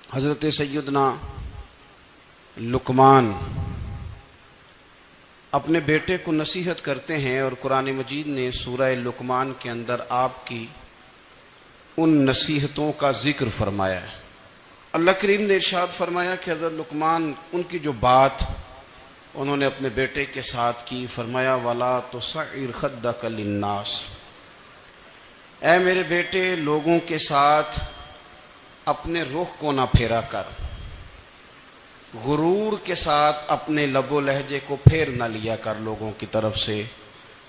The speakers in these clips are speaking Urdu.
حضرت سیدنا لقمان اپنے بیٹے کو نصیحت کرتے ہیں، اور قرآن مجید نے سورہ لقمان کے اندر آپ کی ان نصیحتوں کا ذکر فرمایا ہے۔ اللہ کریم نے ارشاد فرمایا کہ حضرت لقمان ان کی جو بات انہوں نے اپنے بیٹے کے ساتھ کی، فرمایا وَلَا تُصَعِّرْ خَدَّكَ لِلنَّاسِ، اے میرے بیٹے لوگوں کے ساتھ اپنے رخ کو نہ پھیرا کر، غرور کے ساتھ اپنے لب و لہجے کو پھیر نہ لیا کر لوگوں کی طرف سے،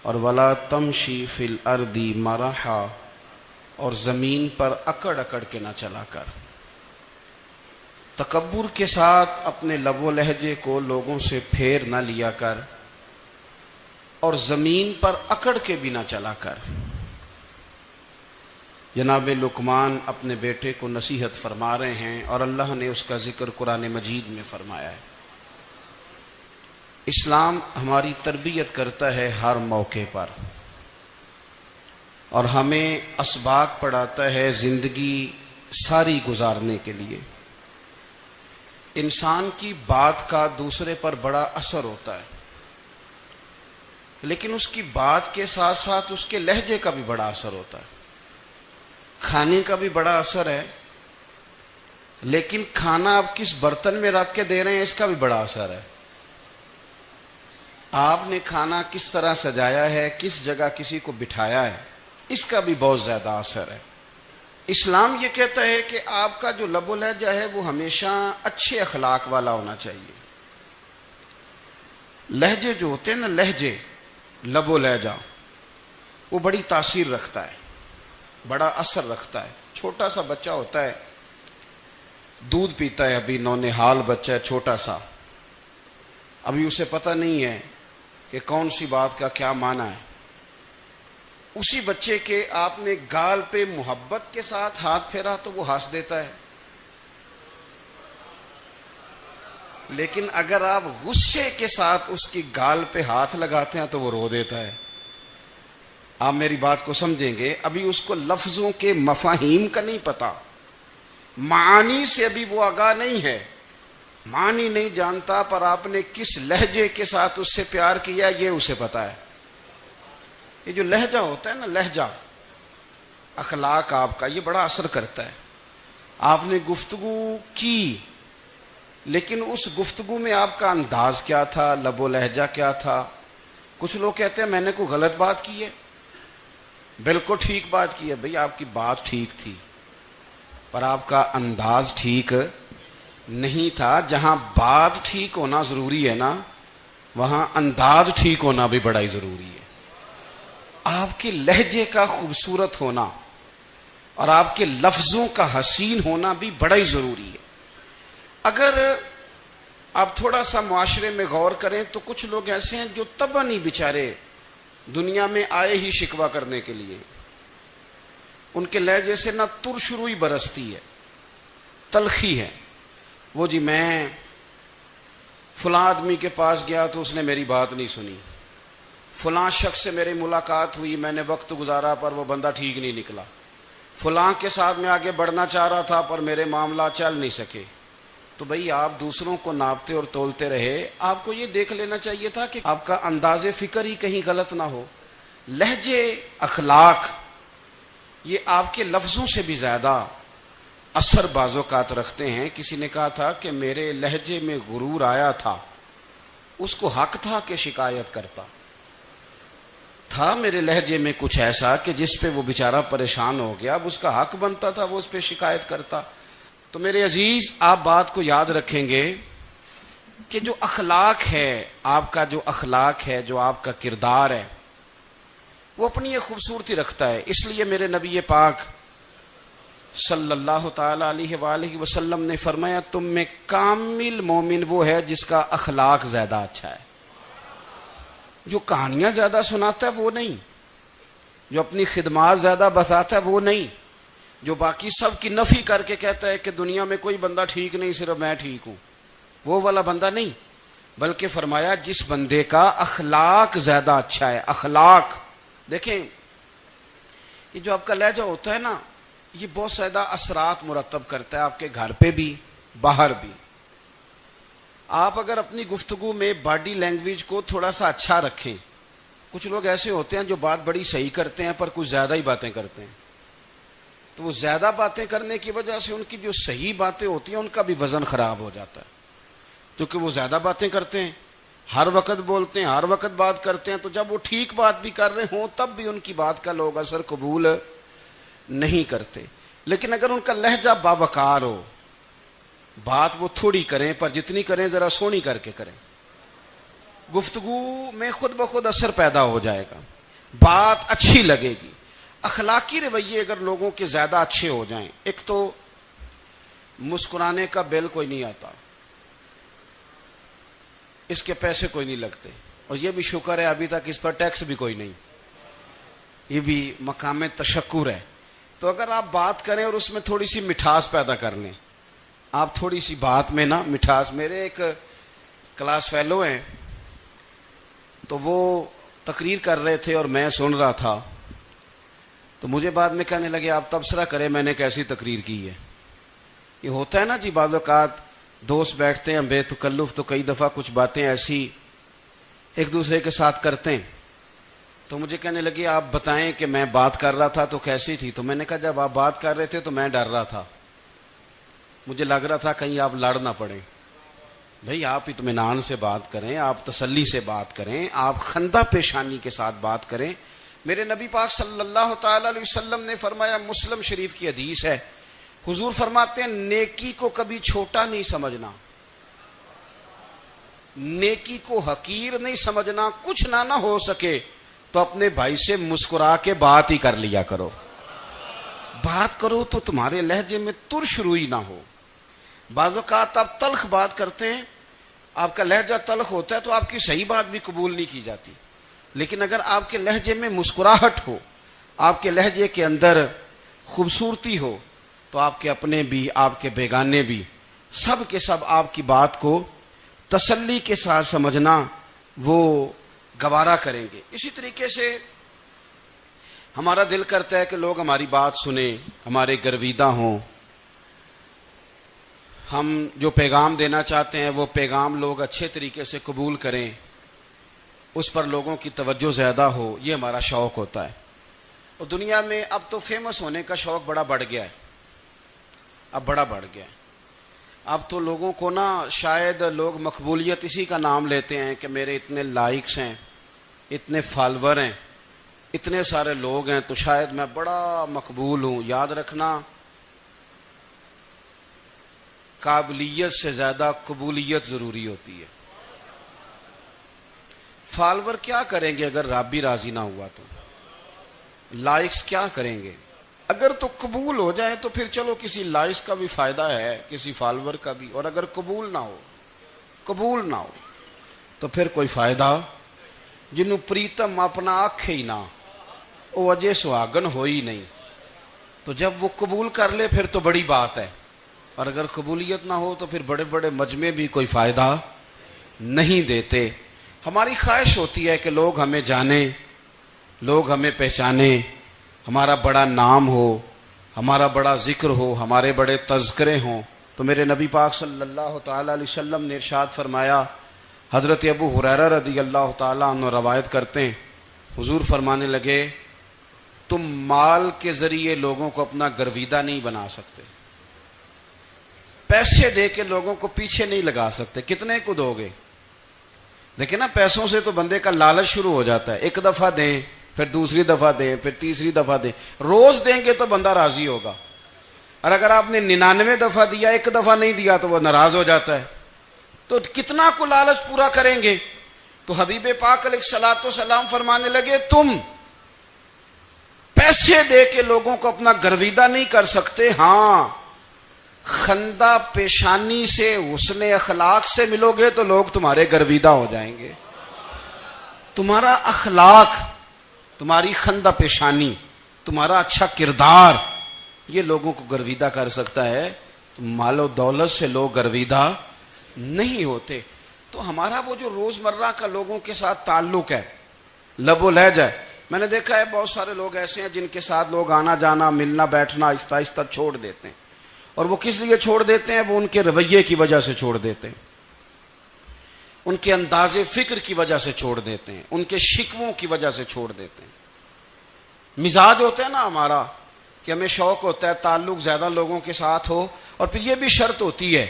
اور وَلَا تَمْشِي فِي الْأَرْضِ مَرَحًا، اور زمین پر اکڑ اکڑ کے نہ چلا کر، تکبر کے ساتھ اپنے لب و لہجے کو لوگوں سے پھیر نہ لیا کر، اور زمین پر اکڑ کے بھی نہ چلا کر۔ جناب لقمان اپنے بیٹے کو نصیحت فرما رہے ہیں، اور اللہ نے اس کا ذکر قرآن مجید میں فرمایا ہے۔ اسلام ہماری تربیت کرتا ہے ہر موقع پر، اور ہمیں اسباق پڑھاتا ہے زندگی ساری گزارنے کے لیے۔ انسان کی بات کا دوسرے پر بڑا اثر ہوتا ہے، لیکن اس کی بات کے ساتھ ساتھ اس کے لہجے کا بھی بڑا اثر ہوتا ہے۔ کھانے کا بھی بڑا اثر ہے، لیکن کھانا آپ کس برتن میں رکھ کے دے رہے ہیں اس کا بھی بڑا اثر ہے۔ آپ نے کھانا کس طرح سجایا ہے، کس جگہ کسی کو بٹھایا ہے، اس کا بھی بہت زیادہ اثر ہے۔ اسلام یہ کہتا ہے کہ آپ کا جو لب و لہجہ ہے وہ ہمیشہ اچھے اخلاق والا ہونا چاہیے۔ لہجے جو ہوتے ہیں نا، لہجے، لب و لہجہ، وہ بڑی تاثیر رکھتا ہے، بڑا اثر رکھتا ہے۔ چھوٹا سا بچہ ہوتا ہے، دودھ پیتا ہے، ابھی نونہال بچہ ہے چھوٹا سا، ابھی اسے پتہ نہیں ہے کہ کون سی بات کا کیا معنی ہے۔ اسی بچے کے آپ نے گال پہ محبت کے ساتھ ہاتھ پھیرا تو وہ ہنس دیتا ہے، لیکن اگر آپ غصے کے ساتھ اس کی گال پہ ہاتھ لگاتے ہیں تو وہ رو دیتا ہے۔ آپ میری بات کو سمجھیں گے، ابھی اس کو لفظوں کے مفاہیم کا نہیں پتا، معانی سے ابھی وہ آگاہ نہیں ہے، معنی نہیں جانتا، پر آپ نے کس لہجے کے ساتھ اس سے پیار کیا یہ اسے پتا ہے۔ یہ جو لہجہ ہوتا ہے نا، لہجہ، اخلاق آپ کا، یہ بڑا اثر کرتا ہے۔ آپ نے گفتگو کی، لیکن اس گفتگو میں آپ کا انداز کیا تھا، لب و لہجہ کیا تھا۔ کچھ لوگ کہتے ہیں میں نے کوئی غلط بات کی ہے، بالکل ٹھیک بات کی ہے۔ بھئی آپ کی بات ٹھیک تھی، پر آپ کا انداز ٹھیک نہیں تھا۔ جہاں بات ٹھیک ہونا ضروری ہے نا، وہاں انداز ٹھیک ہونا بھی بڑا ہی ضروری ہے۔ آپ کے لہجے کا خوبصورت ہونا اور آپ کے لفظوں کا حسین ہونا بھی بڑا ہی ضروری ہے۔ اگر آپ تھوڑا سا معاشرے میں غور کریں تو کچھ لوگ ایسے ہیں جو طبعاً ہی بیچارے دنیا میں آئے ہی شکوہ کرنے کے لیے، ان کے لہجے سے نہ ترش روئی برستی ہے، تلخی ہے۔ وہ جی میں فلاں آدمی کے پاس گیا تو اس نے میری بات نہیں سنی، فلاں شخص سے میری ملاقات ہوئی، میں نے وقت گزارا پر وہ بندہ ٹھیک نہیں نکلا، فلاں کے ساتھ میں آگے بڑھنا چاہ رہا تھا پر میرے معاملات چل نہیں سکے۔ تو بھئی آپ دوسروں کو ناپتے اور تولتے رہے، آپ کو یہ دیکھ لینا چاہیے تھا کہ آپ کا انداز فکر ہی کہیں غلط نہ ہو۔ لہجے، اخلاق، یہ آپ کے لفظوں سے بھی زیادہ اثر بعض اوقات رکھتے ہیں۔ کسی نے کہا تھا کہ میرے لہجے میں غرور آیا تھا، اس کو حق تھا کہ شکایت کرتا تھا، میرے لہجے میں کچھ ایسا کہ جس پہ وہ بیچارہ پریشان ہو گیا، اب اس کا حق بنتا تھا وہ اس پہ شکایت کرتا۔ تو میرے عزیز، آپ بات کو یاد رکھیں گے کہ جو اخلاق ہے، آپ کا جو اخلاق ہے، جو آپ کا کردار ہے، وہ اپنی ایک خوبصورتی رکھتا ہے۔ اس لیے میرے نبی پاک صلی اللہ تعالی علیہ وآلہ وسلم نے فرمایا تم میں کامل مومن وہ ہے جس کا اخلاق زیادہ اچھا ہے۔ جو کہانیاں زیادہ سناتا ہے وہ نہیں، جو اپنی خدمات زیادہ بتاتا ہے وہ نہیں، جو باقی سب کی نفی کر کے کہتا ہے کہ دنیا میں کوئی بندہ ٹھیک نہیں، صرف میں ٹھیک ہوں، وہ والا بندہ نہیں، بلکہ فرمایا جس بندے کا اخلاق زیادہ اچھا ہے۔ اخلاق دیکھیں، یہ جو آپ کا لہجہ ہوتا ہے نا، یہ بہت زیادہ اثرات مرتب کرتا ہے آپ کے گھر پہ بھی باہر بھی. آپ اگر اپنی گفتگو میں باڈی لینگویج کو تھوڑا سا اچھا رکھیں. کچھ لوگ ایسے ہوتے ہیں جو بات بڑی صحیح کرتے ہیں پر کچھ زیادہ ہی باتیں کرتے ہیں, تو وہ زیادہ باتیں کرنے کی وجہ سے ان کی جو صحیح باتیں ہوتی ہیں ان کا بھی وزن خراب ہو جاتا ہے, کیونکہ وہ زیادہ باتیں کرتے ہیں, ہر وقت بولتے ہیں, ہر وقت بات کرتے ہیں. تو جب وہ ٹھیک بات بھی کر رہے ہوں تب بھی ان کی بات کا لوگ اثر قبول نہیں کرتے. لیکن اگر ان کا لہجہ باوقار ہو, بات وہ تھوڑی کریں پر جتنی کریں ذرا سونی کر کے کریں, گفتگو میں خود بخود اثر پیدا ہو جائے گا, بات اچھی لگے گی. اخلاقی رویے اگر لوگوں کے زیادہ اچھے ہو جائیں, ایک تو مسکرانے کا بل کوئی نہیں آتا, اس کے پیسے کوئی نہیں لگتے, اور یہ بھی شکر ہے ابھی تک اس پر ٹیکس بھی کوئی نہیں, یہ بھی مقام تشکر ہے. تو اگر آپ بات کریں اور اس میں تھوڑی سی مٹھاس پیدا کر لیں, آپ تھوڑی سی بات میں نا مٹھاس. میرے ایک کلاس فیلو ہیں, تو وہ تقریر کر رہے تھے اور میں سن رہا تھا, تو مجھے بعد میں کہنے لگے آپ تبصرہ کریں میں نے کیسی تقریر کی ہے. یہ ہوتا ہے نا جی, بعض اوقات دوست بیٹھتے ہیں بے تکلف تو کئی دفعہ کچھ باتیں ایسی ایک دوسرے کے ساتھ کرتے ہیں. تو مجھے کہنے لگے آپ بتائیں کہ میں بات کر رہا تھا تو کیسی تھی. تو میں نے کہا جب آپ بات کر رہے تھے تو میں ڈر رہا تھا, مجھے لگ رہا تھا کہیں آپ لڑ نہ پڑیں. بھئی آپ اطمینان سے بات کریں, آپ تسلی سے بات کریں, آپ خندہ پیشانی کے ساتھ بات کریں. میرے نبی پاک صلی اللہ تعالی علیہ وسلم نے فرمایا, مسلم شریف کی حدیث ہے, حضور فرماتے ہیں نیکی کو کبھی چھوٹا نہیں سمجھنا, نیکی کو حقیر نہیں سمجھنا. کچھ نہ ہو سکے تو اپنے بھائی سے مسکرا کے بات ہی کر لیا کرو. بات کرو تو تمہارے لہجے میں ترش روئی نہ ہو. بعض اوقات آپ تلخ بات کرتے ہیں, آپ کا لہجہ تلخ ہوتا ہے تو آپ کی صحیح بات بھی قبول نہیں کی جاتی. لیکن اگر آپ کے لہجے میں مسکراہٹ ہو, آپ کے لہجے کے اندر خوبصورتی ہو, تو آپ کے اپنے بھی آپ کے بیگانے بھی سب کے سب آپ کی بات کو تسلی کے ساتھ سمجھنا وہ گوارا کریں گے. اسی طریقے سے ہمارا دل کرتا ہے کہ لوگ ہماری بات سنیں, ہمارے گرویدہ ہوں, ہم جو پیغام دینا چاہتے ہیں وہ پیغام لوگ اچھے طریقے سے قبول کریں, اس پر لوگوں کی توجہ زیادہ ہو, یہ ہمارا شوق ہوتا ہے. اور دنیا میں اب تو فیمس ہونے کا شوق بڑا بڑھ گیا ہے, اب بڑا بڑھ گیا ہے. اب تو لوگوں کو نا شاید لوگ مقبولیت اسی کا نام لیتے ہیں کہ میرے اتنے لائکس ہیں, اتنے فالور ہیں, اتنے سارے لوگ ہیں تو شاید میں بڑا مقبول ہوں. یاد رکھنا قابلیت سے زیادہ قبولیت ضروری ہوتی ہے. فالور کیا کریں گے اگر رب بھی راضی نہ ہوا تو, لائکس کیا کریں گے. اگر تو قبول ہو جائے تو پھر چلو کسی لائکس کا بھی فائدہ ہے, کسی فالور کا بھی. اور اگر قبول نہ ہو تو پھر کوئی فائدہ. جنوں پریتم اپنا آنکھ ہی نہ, وہ اجے سہاگن ہو ہی نہیں. تو جب وہ قبول کر لے پھر تو بڑی بات ہے, اور اگر قبولیت نہ ہو تو پھر بڑے بڑے مجمع بھی کوئی فائدہ نہیں دیتے. ہماری خواہش ہوتی ہے کہ لوگ ہمیں جانیں, لوگ ہمیں پہچانیں, ہمارا بڑا نام ہو, ہمارا بڑا ذکر ہو, ہمارے بڑے تذکرے ہوں. تو میرے نبی پاک صلی اللہ تعالی علیہ وسلم نے ارشاد فرمایا, حضرت ابو ہریرہ رضی اللہ تعالیٰ عنہ روایت کرتے ہیں, حضور فرمانے لگے تم مال کے ذریعے لوگوں کو اپنا گرویدہ نہیں بنا سکتے, پیسے دے کے لوگوں کو پیچھے نہیں لگا سکتے. کتنے کو دو گے؟ دیکھیں نا, پیسوں سے تو بندے کا لالچ شروع ہو جاتا ہے. ایک دفعہ دیں, پھر دوسری دفعہ دیں, پھر تیسری دفعہ دیں. روز دیں گے تو بندہ راضی ہوگا, اور اگر آپ نے 99 دفعہ دیا, ایک دفعہ نہیں دیا تو وہ ناراض ہو جاتا ہے. تو کتنا کو لالچ پورا کریں گے. تو حبیب پاک علیہ الصلوۃ والسلام فرمانے لگے تم پیسے دے کے لوگوں کو اپنا گرویدہ نہیں کر سکتے, ہاں خندہ پیشانی سے, حسن اخلاق سے ملو گے تو لوگ تمہارے گرویدہ ہو جائیں گے. تمہارا اخلاق, تمہاری خندہ پیشانی, تمہارا اچھا کردار, یہ لوگوں کو گرویدہ کر سکتا ہے. مال و دولت سے لوگ گرویدہ نہیں ہوتے. تو ہمارا وہ جو روزمرہ کا لوگوں کے ساتھ تعلق ہے, لب و لہجہ ہے, میں نے دیکھا ہے بہت سارے لوگ ایسے ہیں جن کے ساتھ لوگ آنا جانا ملنا بیٹھنا آہستہ آہستہ چھوڑ دیتے ہیں، اور وہ کس لیے چھوڑ دیتے ہیں؟ وہ ان کے رویے کی وجہ سے چھوڑ دیتے ہیں، ان کے انداز فکر کی وجہ سے چھوڑ دیتے ہیں، ان کے شکووں کی وجہ سے چھوڑ دیتے ہیں۔ مزاج ہوتا ہے نا ہمارا کہ ہمیں شوق ہوتا ہے تعلق زیادہ لوگوں کے ساتھ ہو، اور پھر یہ بھی شرط ہوتی ہے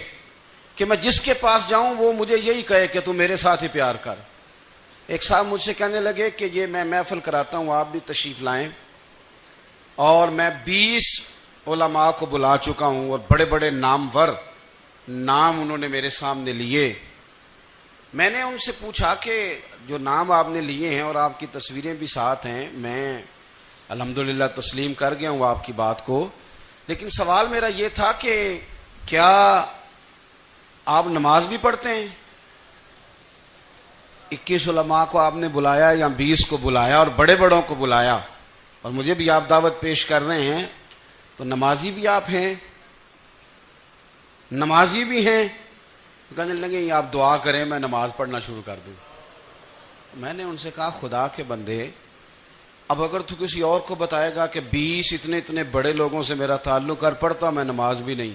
کہ میں جس کے پاس جاؤں وہ مجھے یہی کہے کہ تو میرے ساتھ ہی پیار کر۔ ایک صاحب مجھ سے کہنے لگے کہ یہ میں محفل کراتا ہوں، آپ بھی تشریف لائیں، اور میں 20 علماء کو بلا چکا ہوں اور بڑے بڑے نامور نام انہوں نے میرے سامنے لیے۔ میں نے ان سے پوچھا کہ جو نام آپ نے لیے ہیں اور آپ کی تصویریں بھی ساتھ ہیں، میں الحمدللہ تسلیم کر گیا ہوں آپ کی بات کو، لیکن سوال میرا یہ تھا کہ کیا آپ نماز بھی پڑھتے ہیں؟ 21 علماء کو آپ نے بلایا یا 20 کو بلایا اور بڑے بڑوں کو بلایا، اور مجھے بھی آپ دعوت پیش کر رہے ہیں، تو نمازی بھی آپ ہیں؟ نمازی بھی ہیں؟ کہنے لگے آپ دعا کریں میں نماز پڑھنا شروع کر دوں۔ میں نے ان سے کہا خدا کے بندے، اب اگر تو کسی اور کو بتائے گا کہ 20 اتنے بڑے لوگوں سے میرا تعلق کر پڑتا میں نماز بھی نہیں،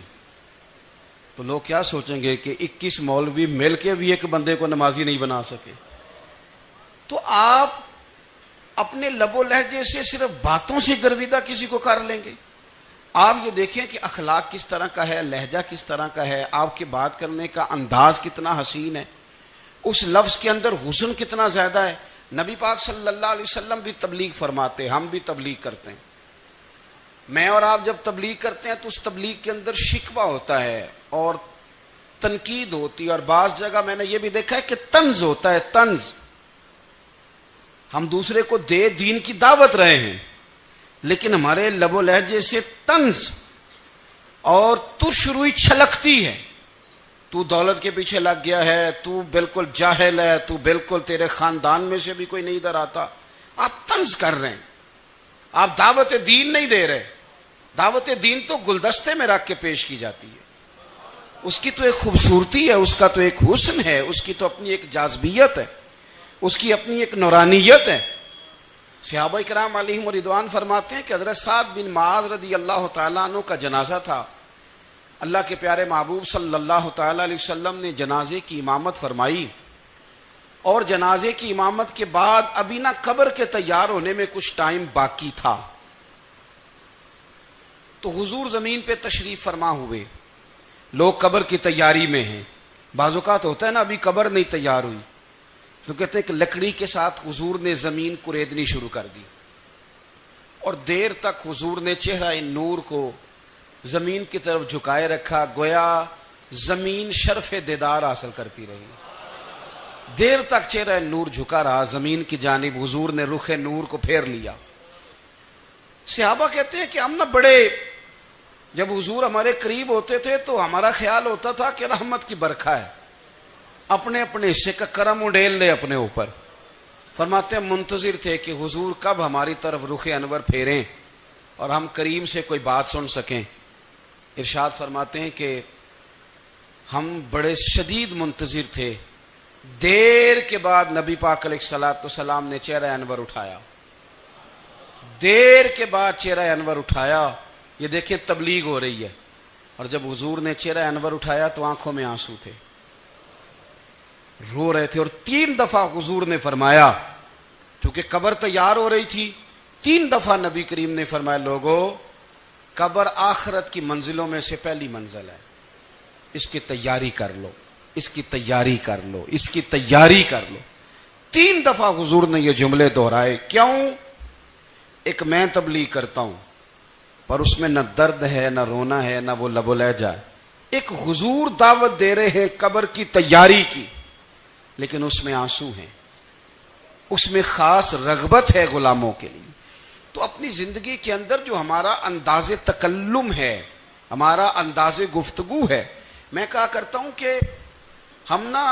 تو لوگ کیا سوچیں گے کہ 21 مولوی مل کے بھی ایک بندے کو نمازی نہیں بنا سکے۔ تو آپ اپنے لب و لہجے سے صرف باتوں سے گرویدہ کسی کو کر لیں گے؟ آپ یہ دیکھیں کہ اخلاق کس طرح کا ہے، لہجہ کس طرح کا ہے، آپ کے بات کرنے کا انداز کتنا حسین ہے، اس لفظ کے اندر حسن کتنا زیادہ ہے۔ نبی پاک صلی اللہ علیہ وسلم بھی تبلیغ فرماتے، ہم بھی تبلیغ کرتے ہیں۔ میں اور آپ جب تبلیغ کرتے ہیں تو اس تبلیغ کے اندر شکوہ ہوتا ہے اور تنقید ہوتی ہے، اور بعض جگہ میں نے یہ بھی دیکھا ہے کہ طنز ہوتا ہے، طنز۔ ہم دوسرے کو دین کی دعوت رہے ہیں، لیکن ہمارے لب و لہجے سے طنز اور ترش روئی چھلکتی ہے۔ تو دولت کے پیچھے لگ گیا ہے، تو بالکل جاہل ہے، تو بالکل تیرے خاندان میں سے بھی کوئی نہیں ادھر آتا۔ آپ طنز کر رہے ہیں، آپ دعوت دین نہیں دے رہے۔ دعوت دین تو گلدستے میں رکھ کے پیش کی جاتی ہے، اس کی تو ایک خوبصورتی ہے، اس کا تو ایک حسن ہے، اس کی تو اپنی ایک جاذبیت ہے، اس کی اپنی ایک نورانیت ہے۔ صحابہ کرام علیہم رضوان فرماتے ہیں کہ حضرت سعد بن معاذ رضی اللہ تعالیٰ عنہ کا جنازہ تھا، اللہ کے پیارے محبوب صلی اللہ تعالیٰ علیہ وسلم نے جنازے کی امامت فرمائی، اور جنازے کی امامت کے بعد ابھی نہ قبر کے تیار ہونے میں کچھ ٹائم باقی تھا، تو حضور زمین پہ تشریف فرما ہوئے، لوگ قبر کی تیاری میں ہیں۔ بعض اوقات ہوتا ہے نا ابھی قبر نہیں تیار ہوئی، تو کہتے ہیں کہ لکڑی کے ساتھ حضور نے زمین کریدنی شروع کر دی، اور دیر تک حضور نے چہرہ نور کو زمین کی طرف جھکائے رکھا، گویا زمین شرف دیدار حاصل کرتی رہی۔ دیر تک چہرہ نور جھکا رہا زمین کی جانب، حضور نے رخ نور کو پھیر لیا۔ صحابہ کہتے ہیں کہ ہم نہ بڑے، جب حضور ہمارے قریب ہوتے تھے تو ہمارا خیال ہوتا تھا کہ رحمت کی برکھا ہے، اپنے اپنے حصے کا کرم اڈیل لے اپنے اوپر۔ فرماتے ہیں منتظر تھے کہ حضور کب ہماری طرف رخ انور پھیریں اور ہم کریم سے کوئی بات سن سکیں۔ ارشاد فرماتے ہیں کہ ہم بڑے شدید منتظر تھے، دیر کے بعد نبی پاک علیہ الصلوۃ والسلام نے چہرہ انور اٹھایا، دیر کے بعد چہرہ انور اٹھایا۔ یہ دیکھیں تبلیغ ہو رہی ہے، اور جب حضور نے چہرہ انور اٹھایا تو آنکھوں میں آنسو تھے، رو رہے تھے، اور 3 دفعہ حضور نے فرمایا، چونکہ قبر تیار ہو رہی تھی، 3 دفعہ نبی کریم نے فرمایا لوگو قبر آخرت کی منزلوں میں سے پہلی منزل ہے، اس کی تیاری کر لو، اس کی تیاری کر لو، اس کی تیاری کر لو۔ 3 دفعہ حضور نے یہ جملے دہرائے۔ کیوں؟ ایک میں تبلیغ کرتا ہوں پر اس میں نہ درد ہے، نہ رونا ہے، نہ وہ لب و لہجہ ہے۔ ایک حضور دعوت دے رہے ہیں قبر کی تیاری کی، لیکن اس میں آنسو ہیں، اس میں خاص رغبت ہے غلاموں کے لیے۔ تو اپنی زندگی کے اندر جو ہمارا انداز تکلم ہے، ہمارا انداز گفتگو ہے، میں کہا کرتا ہوں کہ ہم نا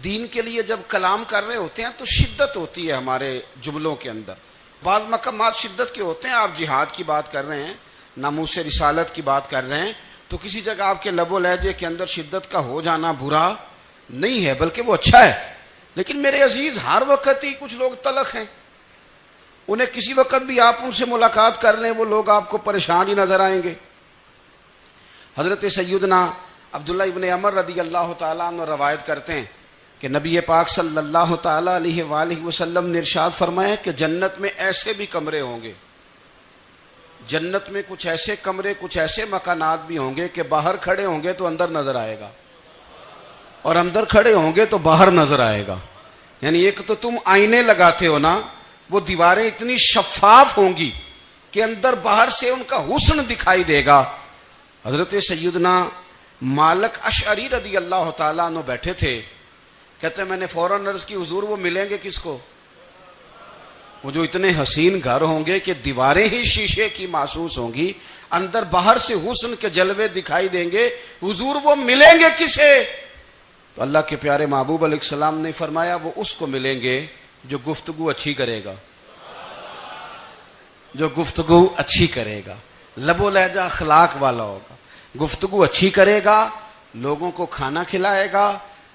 دین کے لیے جب کلام کر رہے ہوتے ہیں تو شدت ہوتی ہے ہمارے جملوں کے اندر، بعض مقامات شدت کے ہوتے ہیں۔ آپ جہاد کی بات کر رہے ہیں، ناموس رسالت کی بات کر رہے ہیں، تو کسی جگہ آپ کے لب و لہجے کے اندر شدت کا ہو جانا برا نہیں ہے، بلکہ وہ اچھا ہے۔ لیکن میرے عزیز ہر وقت ہی کچھ لوگ تلخ ہیں، انہیں کسی وقت بھی آپ ان سے ملاقات کر لیں وہ لوگ آپ کو پریشان ہی نظر آئیں گے. حضرت سیدنا عبداللہ ابن عمر رضی اللہ تعالیٰ عنہ روایت کرتے ہیں کہ نبی پاک صلی اللہ تعالیٰ علیہ وآلہ وسلم نے ارشاد فرمایا کہ جنت میں ایسے بھی کمرے ہوں گے, جنت میں کچھ ایسے کمرے, کچھ ایسے مکانات بھی ہوں گے کہ باہر کھڑے ہوں گے تو اندر نظر آئے گا, اور اندر کھڑے ہوں گے تو باہر نظر آئے گا. یعنی ایک تو تم آئینے لگاتے ہو نا, وہ دیواریں اتنی شفاف ہوں گی کہ اندر باہر سے ان کا حسن دکھائی دے گا. حضرت سیدنا مالک اشعری رضی اللہ تعالیٰ عنہ بیٹھے تھے, کہتے ہیں میں نے فوراً عرض کی حضور وہ ملیں گے کس کو؟ وہ جو اتنے حسین گھر ہوں گے کہ دیواریں ہی شیشے کی محسوس ہوں گی, اندر باہر سے حسن کے جلوے دکھائی دیں گے, حضور وہ ملیں گے کسے؟ تو اللہ کے پیارے محبوب علیہ السلام نے فرمایا وہ اس کو ملیں گے جو گفتگو اچھی کرے گا, جو گفتگو اچھی کرے گا, لب و لہجہ اخلاق والا ہوگا, گفتگو اچھی کرے گا, لوگوں کو کھانا کھلائے گا,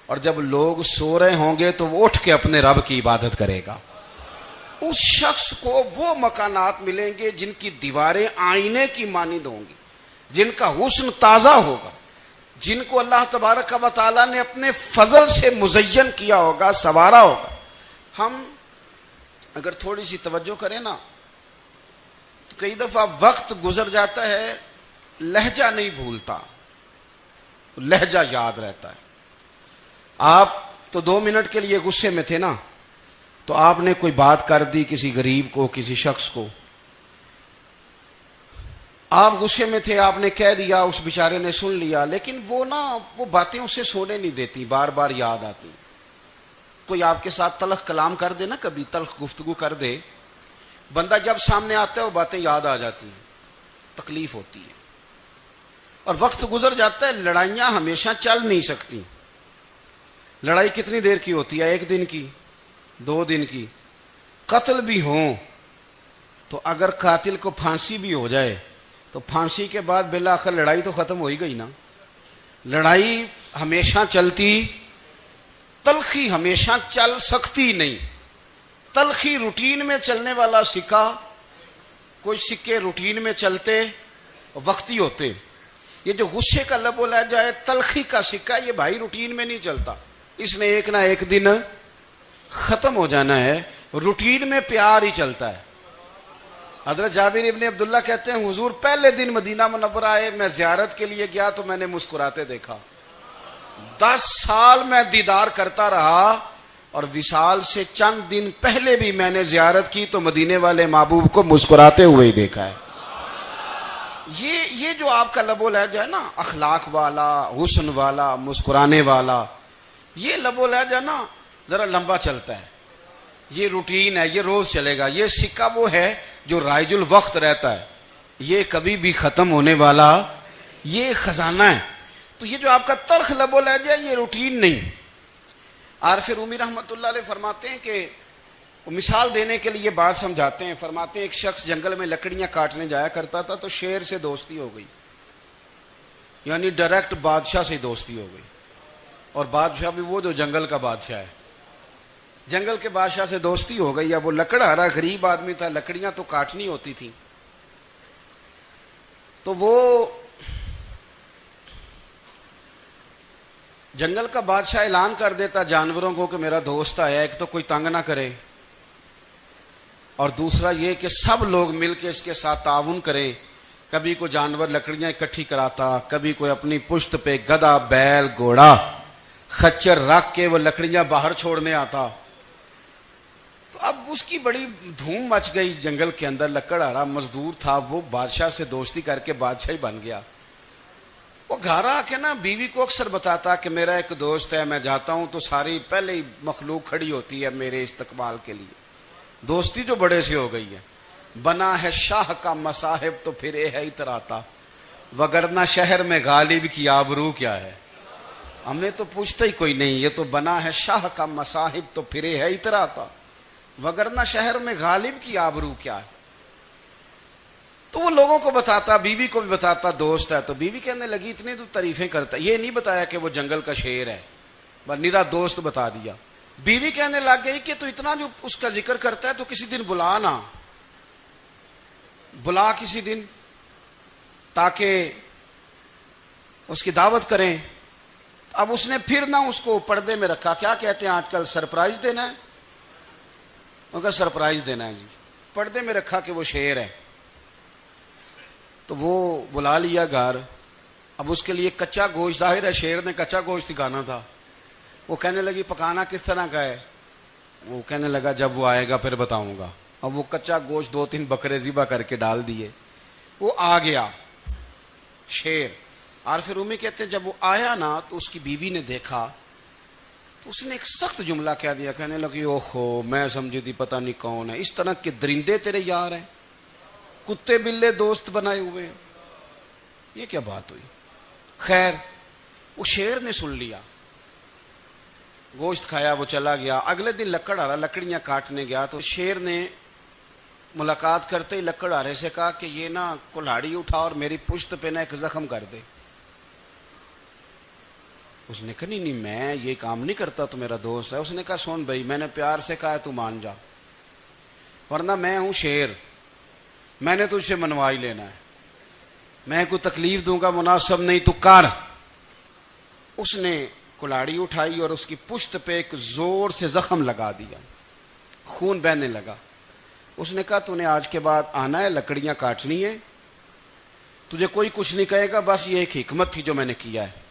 اور جب لوگ سو رہے ہوں گے تو وہ اٹھ کے اپنے رب کی عبادت کرے گا. اس شخص کو وہ مکانات ملیں گے جن کی دیواریں آئینے کی مانند ہوں گی, جن کا حسن تازہ ہوگا, جن کو اللہ تبارک و تعالیٰ نے اپنے فضل سے مزین کیا ہوگا, سنوارا ہوگا. ہم اگر تھوڑی سی توجہ کریں نا تو کئی دفعہ وقت گزر جاتا ہے, لہجہ نہیں بھولتا, لہجہ یاد رہتا ہے. آپ تو 2 منٹ کے لیے غصے میں تھے نا, تو آپ نے کوئی بات کر دی کسی غریب کو, کسی شخص کو, آپ غصے میں تھے, آپ نے کہہ دیا, اس بیچارے نے سن لیا, لیکن وہ باتیں اسے سونے نہیں دیتی, بار بار یاد آتی. کوئی آپ کے ساتھ تلخ کلام کر دے نا, کبھی تلخ گفتگو کر دے, بندہ جب سامنے آتا ہے وہ باتیں یاد آ جاتی ہیں, تکلیف ہوتی ہے. اور وقت گزر جاتا ہے, لڑائیاں ہمیشہ چل نہیں سکتی. لڑائی کتنی دیر کی ہوتی ہے؟ 1 دن کی, 2 دن کی. قتل بھی ہوں تو اگر قاتل کو پھانسی بھی ہو جائے تو پھانسی کے بعد بالآخر لڑائی تو ختم ہو ہی گئی نا. لڑائی ہمیشہ چلتی, تلخی ہمیشہ چل سکتی نہیں. تلخی روٹین میں چلنے والا سکہ, کوئی سکے روٹین میں چلتے وقتی ہوتے. یہ جو غصے کا لب و لہجہ ہے, تلخی کا سکہ, یہ بھائی روٹین میں نہیں چلتا, اس نے ایک نہ ایک دن ختم ہو جانا ہے. روٹین میں پیار ہی چلتا ہے. حضرت جابر ابن عبداللہ کہتے ہیں حضور پہلے دن مدینہ منورہ آئے, میں زیارت کے لیے گیا تو میں نے مسکراتے دیکھا. 10 سال میں دیدار کرتا رہا, اور وصال سے چند دن پہلے بھی میں نے زیارت کی تو مدینے والے محبوب کو مسکراتے ہوئے ہی دیکھا ہے. یہ جو آپ کا لب و لہجہ ہے نا, اخلاق والا, حسن والا, مسکرانے والا, یہ لب و لہجہ نا ذرا لمبا چلتا ہے. یہ روٹین ہے, یہ روز چلے گا. یہ سکہ وہ ہے جو رائج الوقت رہتا ہے, یہ کبھی بھی ختم ہونے والا یہ خزانہ ہے. تو یہ جو آپ کا تلخ لب و لہجہ ہے, یہ روٹین نہیں. عارف رومی رحمۃ اللہ علیہ فرماتے ہیں کہ مثال دینے کے لیے بات سمجھاتے ہیں. فرماتے ہیں ایک شخص جنگل میں لکڑیاں کاٹنے جایا کرتا تھا تو شیر سے دوستی ہو گئی, یعنی ڈائریکٹ بادشاہ سے دوستی ہو گئی. اور بادشاہ بھی وہ جو جنگل کا بادشاہ ہے, جنگل کے بادشاہ سے دوستی ہو گئی. اب وہ لکڑہارا غریب آدمی تھا, لکڑیاں تو کاٹنی ہوتی تھیں. تو وہ جنگل کا بادشاہ اعلان کر دیتا جانوروں کو کہ میرا دوست آیا, ایک تو کوئی تنگ نہ کرے, اور دوسرا یہ کہ سب لوگ مل کے اس کے ساتھ تعاون کریں. کبھی کوئی جانور لکڑیاں اکٹھی کراتا, کبھی کوئی اپنی پشت پہ گدھا, بیل, گھوڑا, خچر رکھ کے وہ لکڑیاں باہر چھوڑنے آتا. تو اب اس کی بڑی دھوم مچ گئی جنگل کے اندر. لکڑہارا مزدور تھا, وہ بادشاہ سے دوستی کر کے بادشاہ ہی بن گیا. وہ گھر آ کے نا بیوی کو اکثر بتاتا کہ میرا ایک دوست ہے, میں جاتا ہوں تو ساری پہلے ہی مخلوق کھڑی ہوتی ہے میرے استقبال کے لیے. دوستی جو بڑے سے ہو گئی ہے. بنا ہے شاہ کا مصاحب تو پھر ہے اتراتا, وگرنہ شہر میں غالب کی آبرو کیا ہے. ہمیں تو پوچھتا ہی کوئی نہیں, یہ تو بنا ہے شاہ کا مصاحب تو پھر ہے اتراتا, وگرنہ شہر میں غالب کی آبرو کیا ہے. تو وہ لوگوں کو بتاتا, بیوی کو بھی بتاتا دوست ہے. تو بیوی کہنے لگی اتنی تو تعریفیں کرتا, یہ نہیں بتایا کہ وہ جنگل کا شیر ہے, بس نیرا دوست بتا دیا. بیوی کہنے لگ گئی کہ تو اتنا جو اس کا ذکر کرتا ہے تو کسی دن بلا نا, بلا کسی دن تاکہ اس کی دعوت کریں. اب اس نے پھر نہ اس کو پردے میں رکھا. کیا کہتے ہیں آج کل؟ سرپرائز دینا ہے. مگر سرپرائز دینا ہے جی. پردے میں رکھا کہ وہ شیر ہے. تو وہ بلا لیا گھر. اب اس کے لیے کچا گوشت، ظاہر ہے شیر نے کچا گوشت کھانا تھا. وہ کہنے لگی پکانا کس طرح کا ہے؟ وہ کہنے لگا جب وہ آئے گا پھر بتاؤں گا. اب وہ کچا گوشت 2-3 بکرے ذبح کر کے ڈال دیے. وہ آ گیا شیر. اور پھر امی کہتے ہیں جب وہ آیا نا تو اس کی بیوی نے دیکھا تو اس نے ایک سخت جملہ کہہ دیا. کہنے لگی اوہو میں سمجھی تھی پتہ نہیں کون ہے. اس طرح کے درندے تیرے یار ہیں، کتے بلے دوست بنائے ہوئے ہیں. یہ کیا بات ہوئی؟ خیر وہ شیر نے سن لیا، گوشت کھایا، وہ چلا گیا. اگلے دن لکڑ ہارا لکڑیاں کاٹنے گیا تو شیر نے ملاقات کرتے ہی لکڑ ہارے سے کہا کہ یہ نا کلہاڑی اٹھا اور میری پشت پہ نا ایک زخم کر دے. اس نے کہا نہیں میں یہ کام نہیں کرتا، تو میرا دوست ہے. اس نے کہا سن بھائی میں نے پیار سے کہا ہے تو مان جا، ورنہ میں ہوں شیر، میں نے تجھ سے منوا ہی لینا ہے. میں کوئی تکلیف دوں گا مناسب نہیں، تو کر. اس نے کلاڑی اٹھائی اور اس کی پشت پہ ایک زور سے زخم لگا دیا، خون بہنے لگا. اس نے کہا تو نے آج کے بعد آنا ہے، لکڑیاں کاٹنی ہے، تجھے کوئی کچھ نہیں کہے گا، بس یہ ایک حکمت تھی جو میں نے کیا ہے.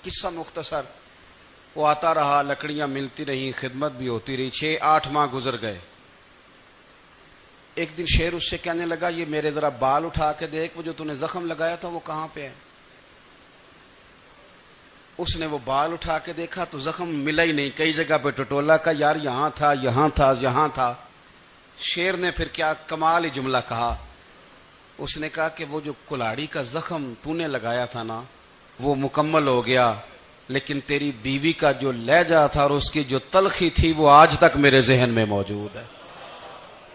قصہ مختصر. وہ آتا رہا، لکڑیاں ملتی رہیں، خدمت بھی ہوتی رہی. 6-8 ماہ گزر گئے. ایک دن شیر اس سے کہنے لگا یہ میرے ذرا بال اٹھا کے دیکھ، وہ جو تو نے زخم لگایا تھا وہ کہاں پہ ہے؟ اس نے وہ بال اٹھا کے دیکھا تو زخم ملا ہی نہیں. کئی جگہ پہ ٹٹولا کا یار یہاں تھا یہاں تھا یہاں تھا. شیر نے پھر کیا کمال ہی جملہ کہا. اس نے کہا کہ وہ جو کلاڑی کا زخم تو نے لگایا تھا نا وہ مکمل ہو گیا، لیکن تیری بیوی کا جو لہجہ تھا اور اس کی جو تلخی تھی وہ آج تک میرے ذہن میں موجود ہے.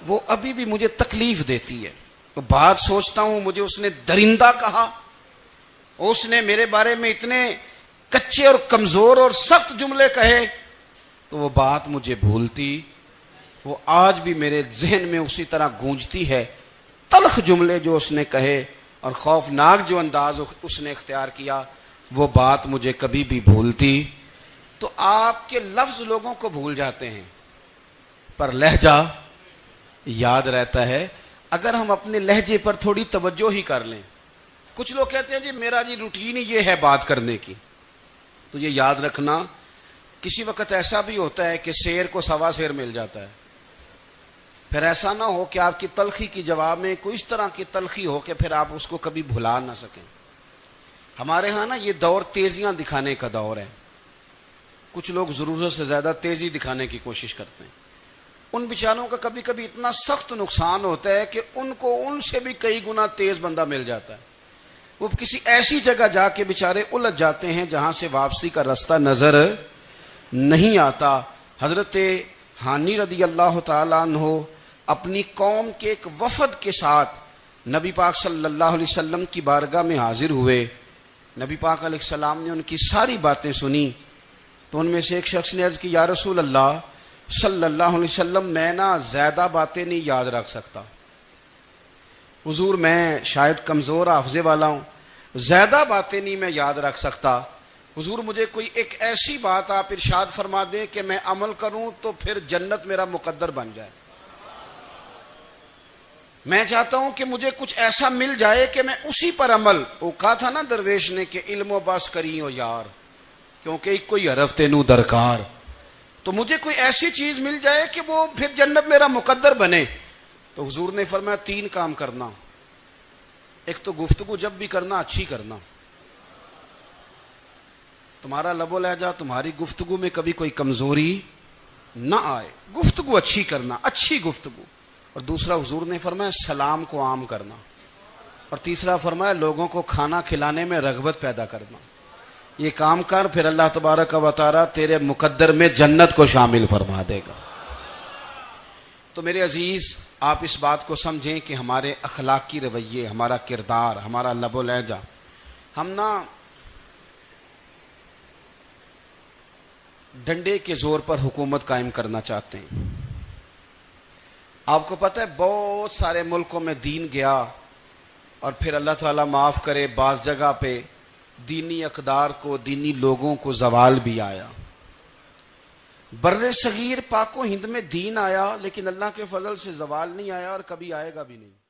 وہ ابھی بھی مجھے تکلیف دیتی ہے. بات سوچتا ہوں مجھے اس نے درندہ کہا، اس نے میرے بارے میں اتنے کچے اور کمزور اور سخت جملے کہے، تو وہ بات مجھے بھولتی، وہ آج بھی میرے ذہن میں اسی طرح گونجتی ہے. تلخ جملے جو اس نے کہے اور خوفناک جو انداز اس نے اختیار کیا، وہ بات مجھے کبھی بھی بھولتی. تو آپ کے لفظ لوگوں کو بھول جاتے ہیں پر لہجہ یاد رہتا ہے اگر ہم اپنے لہجے پر تھوڑی توجہ ہی کر لیں. کچھ لوگ کہتے ہیں جی میرا جی روٹین ہی یہ ہے بات کرنے کی. تو یہ یاد رکھنا کسی وقت ایسا بھی ہوتا ہے کہ شیر کو سوا شیر مل جاتا ہے. پھر ایسا نہ ہو کہ آپ کی تلخی کی جواب میں کوئی اس طرح کی تلخی ہو کہ پھر آپ اس کو کبھی بھلا نہ سکیں. ہمارے ہاں نا یہ دور تیزیاں دکھانے کا دور ہے. کچھ لوگ ضرورت سے زیادہ تیزی دکھانے کی کوشش کرتے ہیں. ان بیچاروں کا کبھی کبھی اتنا سخت نقصان ہوتا ہے کہ ان کو ان سے بھی کئی گنا تیز بندہ مل جاتا ہے. وہ کسی ایسی جگہ جا کے بیچارے الجھ جاتے ہیں جہاں سے واپسی کا راستہ نظر نہیں آتا. حضرت ہانی رضی اللہ تعالیٰ عنہ اپنی قوم کے ایک وفد کے ساتھ نبی پاک صلی اللہ علیہ وسلم کی بارگاہ میں حاضر ہوئے. نبی پاک علیہ السلام نے ان کی ساری باتیں سنی. تو ان میں سے ایک شخص نے عرض کی یا رسول اللہ صلی اللہ علیہ وسلم میں نا زیادہ باتیں نہیں یاد رکھ سکتا. حضور میں شاید کمزور حافظے والا ہوں، زیادہ باتیں نہیں میں یاد رکھ سکتا. حضور مجھے کوئی ایک ایسی بات آپ ارشاد فرما دیں کہ میں عمل کروں تو پھر جنت میرا مقدر بن جائے. میں چاہتا ہوں کہ مجھے کچھ ایسا مل جائے کہ میں اسی پر عمل. وہ کہا تھا نا درویش نے کہ علم و بس کری ہو یار کیونکہ ایک کوئی حرف تینوں درکار. تو مجھے کوئی ایسی چیز مل جائے کہ وہ پھر جنت میرا مقدر بنے. تو حضور نے فرمایا 3 کام کرنا. ایک تو گفتگو جب بھی کرنا اچھی کرنا. تمہارا لب و لہجہ تمہاری گفتگو میں کبھی کوئی کمزوری نہ آئے. گفتگو اچھی کرنا، اچھی گفتگو. اور دوسرا حضور نے فرمایا سلام کو عام کرنا. اور تیسرا فرمایا لوگوں کو کھانا کھلانے میں رغبت پیدا کرنا. یہ کام کر پھر اللہ تبارک و تعالی تیرے مقدر میں جنت کو شامل فرما دے گا. تو میرے عزیز آپ اس بات کو سمجھیں کہ ہمارے اخلاقی رویے، ہمارا کردار، ہمارا لب و لہجہ، ہم نا ڈنڈے کے زور پر حکومت قائم کرنا چاہتے ہیں. آپ کو پتہ ہے بہت سارے ملکوں میں دین گیا اور پھر اللہ تعالیٰ معاف کرے بعض جگہ پہ دینی اقدار کو، دینی لوگوں کو زوال بھی آیا۔ بر صغیر پاک و ہند میں دین آیا لیکن اللہ کے فضل سے زوال نہیں آیا اور کبھی آئے گا بھی نہیں۔